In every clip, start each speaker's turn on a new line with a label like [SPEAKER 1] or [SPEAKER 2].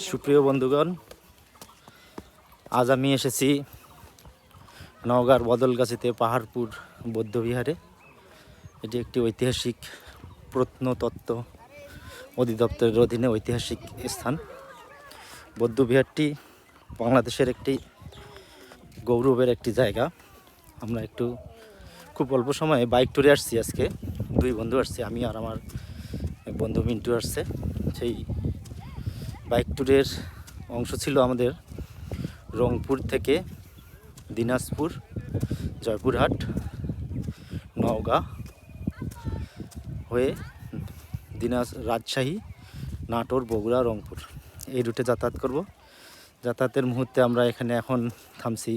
[SPEAKER 1] সুপ্রিয় বন্ধুগণ, আজ আমি এসেছি নওগাঁর বদলগাছিতে পাহাড়পুর বৌদ্ধবিহারে। এটি একটি ঐতিহাসিক প্রত্নতত্ত্ব অধিদপ্তরের অধীনে ঐতিহাসিক স্থান। বৌদ্ধবিহারটি বাংলাদেশের একটি গৌরবের একটি জায়গা। আমরা খুব অল্প সময়ে বাইক ট্যুরে আসছি। আজকে দুই বন্ধু আসছে, আমি আর আমার এক বন্ধু মিন্টু আসছে। সেই বাইক ট্যুরের অংশ ছিল আমাদের রংপুর থেকে দিনাজপুর, জয়পুরহাট, নওগাঁ হয়ে রাজশাহী, নাটোর, বগুড়া, রংপুর এই রুটে যাতায়াত করব। যাতায়াতের মুহূর্তে আমরা এখন থামছি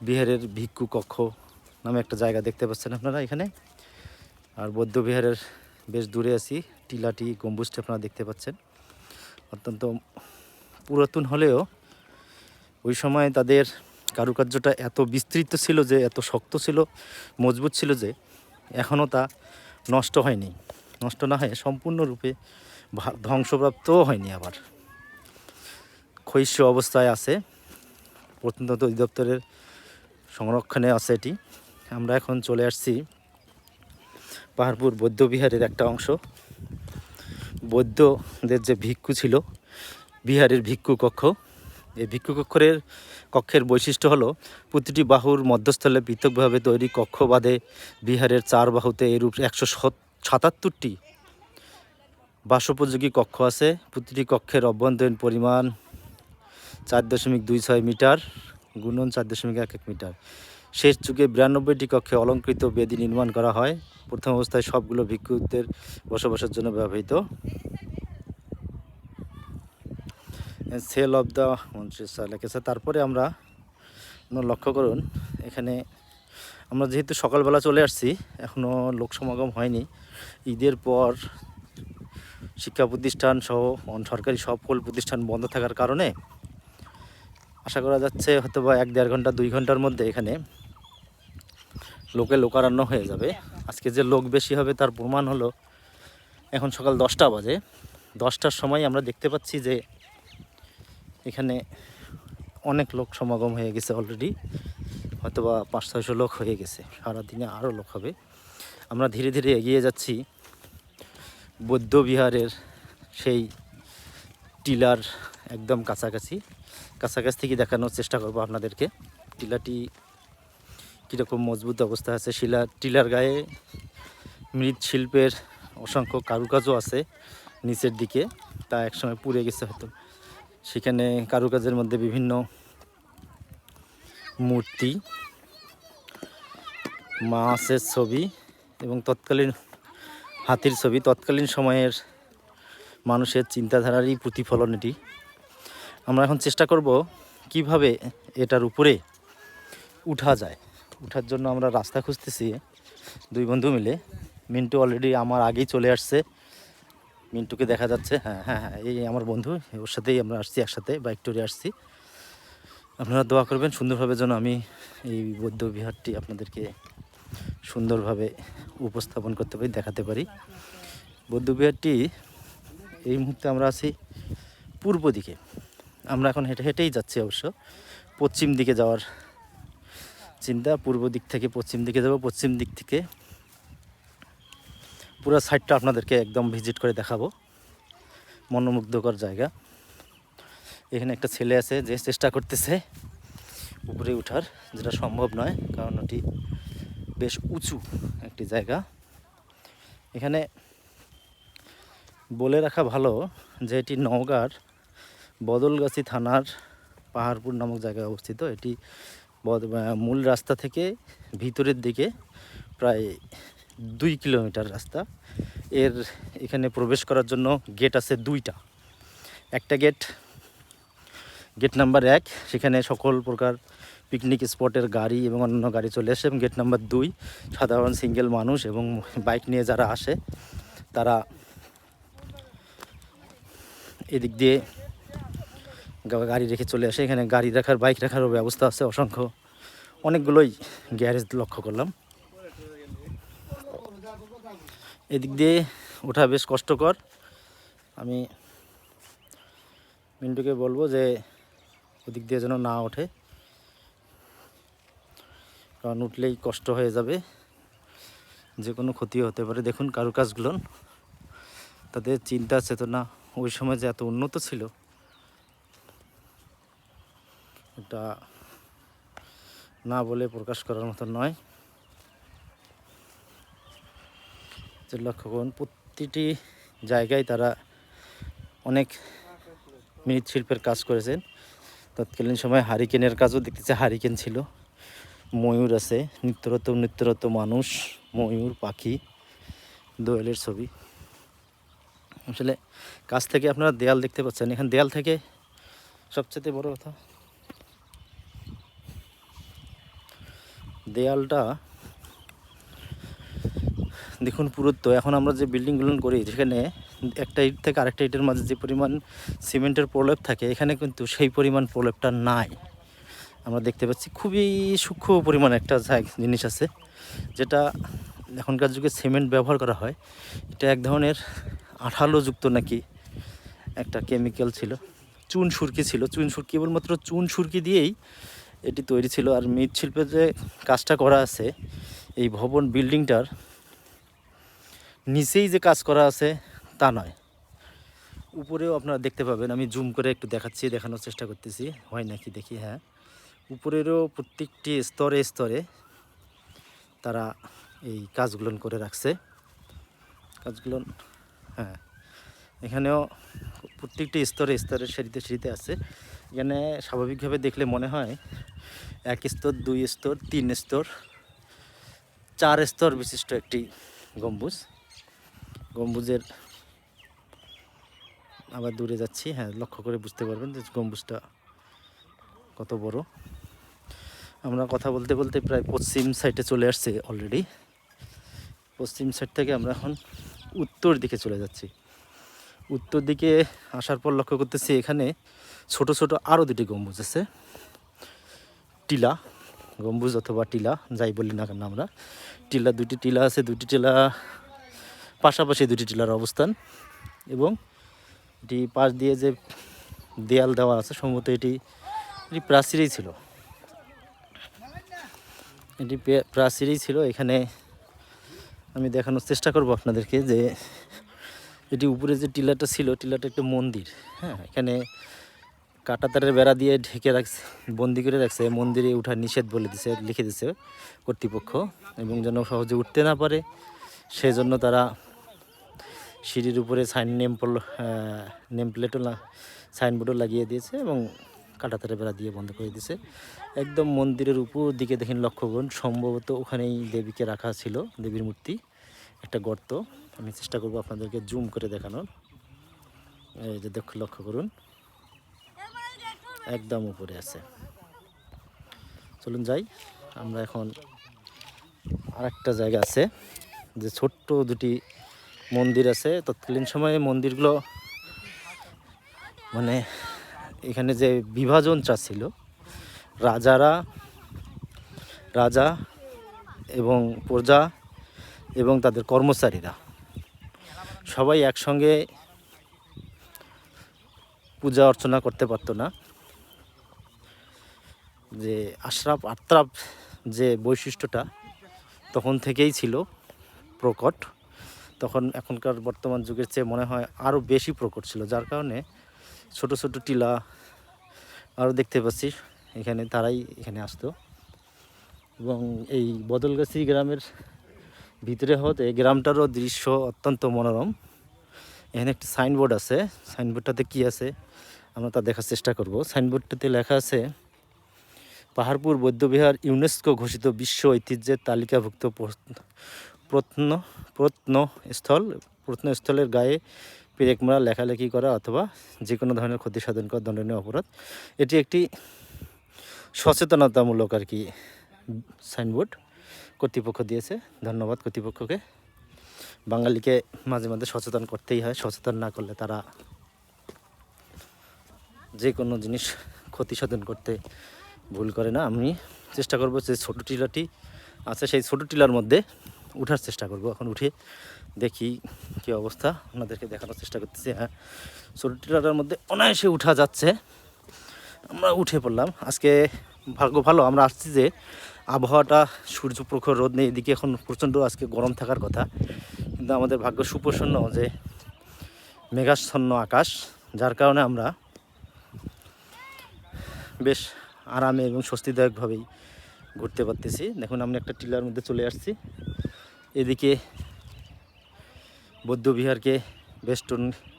[SPEAKER 1] বিহারের ভিক্ষু কক্ষ নামে একটা জায়গা দেখতে পাচ্ছেন আপনারা এখানে। আর বৌদ্ধবিহারের বেশ দূরে আছি, টিলাটি গম্বুজটি আপনারা দেখতে পাচ্ছেন। অত্যন্ত পুরাতন হলেও ওই সময় তাদের কারুকার্যটা এত বিস্তৃত ছিল যে, এত শক্ত ছিল, মজবুত ছিল যে এখনও তা নষ্ট হয়নি। নষ্ট না হয়ে সম্পূর্ণরূপে ধ্বংসপ্রাপ্তও হয়নি, আবার ক্ষয়িষ্ণু অবস্থায় আছে। প্রত্নতত্ত্ব অধিদপ্তরের সংরক্ষণে আছে এটি। আমরা এখন চলে আসছি পাহাড়পুর বৌদ্ধবিহারের একটা অংশ। বৌদ্ধদের যে ভিক্ষু ছিল, বিহারের ভিক্ষু কক্ষ। এই ভিক্ষু কক্ষের বৈশিষ্ট্য হলো প্রতিটি বাহুর মধ্যস্থলে পৃথকভাবে তৈরি কক্ষ বাদে বিহারের 4 বাহুতে এরূপ 177টি বাসোপযোগী কক্ষ আছে। প্রতিটি কক্ষের অভ্যন্তরীণ পরিমাণ 4.26 মিটার গুণন 4.11 মিটার। শেষ যুগে 92টি কক্ষে অলঙ্কৃত বেদি নির্মাণ করা হয়। প্রথম অবস্থায় সবগুলো ভিক্ষুদের বসবাসের জন্য ব্যবহৃত। সেল অফ দ্য মন্ত্রিসা লেখেছে। তারপরে আমরা লক্ষ্য করুন, এখানে আমরা যেহেতু সকালবেলা চলে আসছি, এখনও লোক সমাগম হয়নি। ঈদের পর শিক্ষা প্রতিষ্ঠান সহ সরকারি সকল প্রতিষ্ঠান বন্ধ থাকার কারণে আশা করা যাচ্ছে হয়তো বা 1-1.5 ঘন্টা 2 ঘন্টার মধ্যে এখানে লোকারণ্য হয়ে যাবে। আজকে যে লোক বেশি হবে তার প্রমাণ হলো, এখন সকাল 10টা বাজে। 10টার সময় আমরা দেখতে পাচ্ছি যে এখানে অনেক লোক সমাগম হয়ে গেছে অলরেডি। হয়তো বা 500-600 লোক হয়ে গেছে। সারাদিনে আরও লোক হবে। আমরা ধীরে ধীরে এগিয়ে যাচ্ছি বৌদ্ধবিহারের সেই টিলার একদম কাছাকাছি থেকে দেখানোর চেষ্টা করব আপনাদেরকে। টিলাটি কীরকম মজবুত অবস্থা আছে। টিলার গায়ে মৃৎশিল্পের অসংখ্য কারুকাজও আছে নিচের দিকে, তা একসময় পুড়ে গেছে হয়তো। সেখানে কারুকাজের মধ্যে বিভিন্ন মূর্তি, মাছের ছবি এবং তৎকালীন হাতির ছবি। তৎকালীন সময়ের মানুষের চিন্তাধারারই প্রতিফলন এটি। আমরা এখন চেষ্টা করব কিভাবে এটার উপরে উঠা যায়। উঠার জন্য আমরা রাস্তা খুঁজতেছি দুই বন্ধু মিলে। মিন্টু অলরেডি আমার আগেই চলে আসছে, মিন্টুকে দেখা যাচ্ছে। হ্যাঁ, এই আমার বন্ধু, ওর সাথেই আমরা আসছি, একসাথে বাইক ট্যুরে আসছি। আপনারা দোয়া করবেন সুন্দরভাবে যেন আমি এই বৌদ্ধ বিহারটি আপনাদেরকে সুন্দরভাবে উপস্থাপন করতে পারি, দেখাতে পারি। বৌদ্ধ বিহারটি এই মুহূর্তে আমরা আছি পূর্ব দিকে। আমরা এখন হেঁটেই যাচ্ছি, অবশ্য পশ্চিম দিকে যাওয়ার চিন্তা। পূর্ব দিক থেকে পশ্চিম দিকে যাব। পশ্চিম দিক থেকে পুরো সাইডটা আপনাদেরকে একদম ভিজিট করে দেখাবো। মনোমুগ্ধকর জায়গা। এখানে একটা ছেলে আছে যে চেষ্টা করতেছে উপরে ওঠার, যেটা সম্ভব নয়, কারণ ওটি বেশ উঁচু একটি জায়গা। এখানে বলে রাখা ভালো যে এটি নওগাঁর বদলগাছি থানার পাহাড়পুর নামক জায়গায় অবস্থিত। এটি মূল রাস্তা থেকে ভিতরের দিকে প্রায় 2 কিলোমিটার রাস্তা। এখানে প্রবেশ করার জন্য গেট আছে 2টা। একটা গেট নাম্বার 1, সেখানে সকল প্রকার পিকনিক স্পটের গাড়ি এবং অন্যান্য গাড়ি চলে আসে। এবং গেট নাম্বার 2 সাধারণ সিঙ্গেল মানুষ এবং বাইক নিয়ে যারা আসে তারা এদিক দিয়ে গাড়ি রেখে চলে আসে। এখানে গাড়ি রাখার, বাইক রাখারও ব্যবস্থা আছে। অনেকগুলোই গ্যারেজ লক্ষ্য করলাম। এদিক দিয়ে ওঠা বেশ কষ্টকর। আমি মিন্টুকে বলবো যে ওদিক দিয়ে যেন না ওঠে, কারণ উঠলেই কষ্ট হয়ে যাবে, যে কোনো ক্ষতি হতে পারে। দেখুন কারুকাজগুলো, তাদের চিন্তা চেতনা ওই সময় যে এত উন্নত ছিল এটা না বলে প্রকাশ করার মতো নয়। যে লক্ষ্য করুন প্রতিটি জায়গায় তারা অনেক মৃৎশিল্পের কাজ করেছেন। তৎকালীন সময় হারিকেনের কাজও দেখতেছে, হারিকেন ছিল, ময়ূর আছে, নিত্যরত মানুষ, ময়ূর, পাখি, দোয়েলের ছবি। আসলে কাছ থেকে আপনারা দেয়াল দেখতে পাচ্ছেন, এখানে দেয়াল থেকে সবচেয়ে বড় কথা দেয়ালটা দেখুন পুরুত্ব। এখন আমরা যে বিল্ডিংগুলো করি সেখানে একটা ইট থেকে আরেকটা ইটের মাঝে যে পরিমাণ সিমেন্টের প্রলেপ থাকে, এখানে কিন্তু সেই পরিমাণ প্রলেপটা নাই। আমরা দেখতে পাচ্ছি খুবই সূক্ষ্ম পরিমাণ একটা জিনিস আছে, যেটা এখনকার যুগে সিমেন্ট ব্যবহার করা হয়। এটা এক ধরনের আঠালোযুক্ত নাকি একটা কেমিক্যাল ছিল, চুন সুরকি ছিল। চুন সুরকি, কেবলমাত্র চুন সুরকি দিয়েই এটি তৈরি ছিল। আর মৃৎশিল্পের যে কাজটা করা আছে এই ভবন বিল্ডিংটার নিচেই যে কাজ করা আছে তা নয়, উপরেও আপনারা দেখতে পাবেন। আমি জুম করে একটু দেখানোর চেষ্টা করতেছি, হয় নাকি দেখি। হ্যাঁ, উপরেরও প্রত্যেকটি স্তরে স্তরে তারা এই কাজগুলো করে রাখছে। কাজগুলো হ্যাঁ, এখানেও প্রত্যেকটি স্তরে স্তরে সারিতে সারিতে আছে। এখানে স্বাভাবিকভাবে দেখলে মনে হয় 1 স্তর, 2 স্তর, 3 স্তর, 4 স্তর বিশিষ্ট একটি গম্বুজ। গম্বুজের আবার দূরে যাচ্ছি, হ্যাঁ, লক্ষ্য করে বুঝতে পারবেন যে গম্বুজটা কত বড়। আমরা কথা বলতে বলতে প্রায় পশ্চিম সাইডে চলে আসছে অলরেডি। পশ্চিম সাইড থেকে আমরা এখন উত্তর দিকে চলে যাচ্ছি। উত্তর দিকে আসার পর লক্ষ্য করতেছি এখানে ছোট ছোট আরও 2টি গম্বুজ আছে, টিলা গম্বুজ অথবা টিলা যাই বলি না কেন আমরা। টিলা, 2টি টিলা আছে, 2টি টিলা পাশাপাশি, 2টি টিলার অবস্থান। এবং এটি পাশ দিয়ে যে দেয়াল দেওয়া আছে সম্ভবত এটি প্রাচীরই ছিল, এটি প্রাচীরই ছিল। এখানে আমি দেখানোর চেষ্টা করব আপনাদেরকে যে এটি উপরে যে টিলাটা ছিল, টিলাটা একটা মন্দির। হ্যাঁ, এখানে কাঁটাতারের বেড়া দিয়ে ঢেকে রাখছে, বন্দি করে রাখছে। মন্দিরে ওঠা নিষেধ বলে দিছে, লিখে দিছে কর্তৃপক্ষ, এবং যেন সহজে উঠতে না পারে সেজন্য তারা সিঁড়ির উপরে নেম প্লেটও সাইনবোর্ডও লাগিয়ে দিয়েছে এবং কাঁটাতারের বেড়া দিয়ে বন্ধ করে দিয়েছে। একদম মন্দিরের উপর দিকে দেখেন, লক্ষ্য করুন, সম্ভবত ওখানেই দেবীকে রাখা ছিল, দেবীর মূর্তি, একটা গর্ত। আমি চেষ্টা করব আপনাদেরকে জুম করে দেখানোর। এই যে লক্ষ্য করুন, একদম উপরে আছে। চলুন যাই। আমরা এখন আরেকটা জায়গা আছে যে ছোট্ট 2টি মন্দির আছে। তৎকালীন সময়ে মন্দিরগুলো মানে এখানে যে বিভাজনটা ছিল, রাজা এবং প্রজা এবং তাদের কর্মচারীরা সবাই একসঙ্গে পূজা অর্চনা করতে পারতো না। যে আত্রাপ যে বৈশিষ্ট্যটা তখন থেকেই ছিল প্রকট, তখন এখনকার বর্তমান যুগের চেয়ে মনে হয় আরও বেশি প্রকট ছিল। যার কারণে ছোট ছোট টিলা আরও দেখতে পাচ্ছি এখানে, তারাই এখানে আসতো। এবং এই বদলগাছি গ্রামের ভিতরে হতে গ্রামটারও দৃশ্য অত্যন্ত মনোরম। এখানে একটি সাইনবোর্ড আছে, সাইনবোর্ডটাতে কি আছে আমরা তা দেখার চেষ্টা করব। সাইনবোর্ডটাতে লেখা আছে পাহাড়পুর বৌদ্ধবিহার ইউনেস্কো ঘোষিত বিশ্ব ঐতিহ্যের তালিকাভুক্ত প্রত্নস্থলের গায়ে পেরেক মারা, লেখালেখি করা অথবা যে কোনো ধরনের ক্ষতি সাধন করা দণ্ডনীয় অপরাধ। এটি একটি সচেতনতামূলক আর কি সাইনবোর্ড কর্তৃপক্ষ দিয়েছে। ধন্যবাদ কর্তৃপক্ষকে। বাঙালিকে মাঝে মাঝে সচেতন করতেই হয়, সচেতন না করলে তারা যে কোনো জিনিস ক্ষতি সাধন করতে ভুল করে না। আমি চেষ্টা করব যে ছোটো টিলাটি আছে সেই ছোটো টিলার মধ্যে উঠার চেষ্টা করব। এখন উঠে দেখি কী অবস্থা, আপনাদেরকে দেখানোর চেষ্টা করতেছি। হ্যাঁ, ছোটো টিলাটার মধ্যে অনায়াসে উঠা যাচ্ছে। আমরা উঠে পড়লাম। আজকে ভাগ্য ভালো আমরা আসছি যে আবহাওয়াটা সূর্য প্রখর রোদ নেই, এদিকে এখন প্রচণ্ড আজকে গরম থাকার কথা, কিন্তু আমাদের ভাগ্য সুপ্রসন্ন যে মেঘাচ্ছন্ন আকাশ, যার কারণে আমরা বেশ আরামে এবং স্বস্তিদায়কভাবেই ঘুরতে পারতেছি। দেখুন আমি একটা টিলার মধ্যে চলে আসছি। এদিকে বৌদ্ধবিহারকে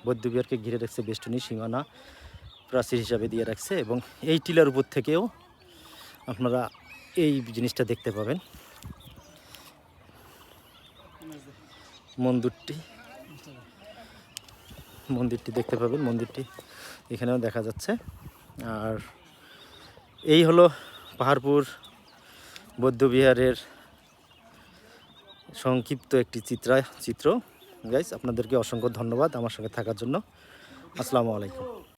[SPEAKER 1] বৌদ্ধবিহারকে ঘিরে রাখছে বেষ্টনী সীমানা প্রাচীর হিসাবে দিয়ে রাখছে, এবং এই টিলার উপর থেকেও আপনারা এই জিনিসটা দেখতে পাবেন, মন্দিরটি দেখতে পাবেন। মন্দিরটি এখানেও দেখা যাচ্ছে। আর এই হলো পাহাড়পুর বৌদ্ধবিহারের সংক্ষিপ্ত একটি চিত্র। গাইস, আপনাদেরকে অসংখ্য ধন্যবাদ আমার সঙ্গে থাকার জন্য। আসসালামু আলাইকুম।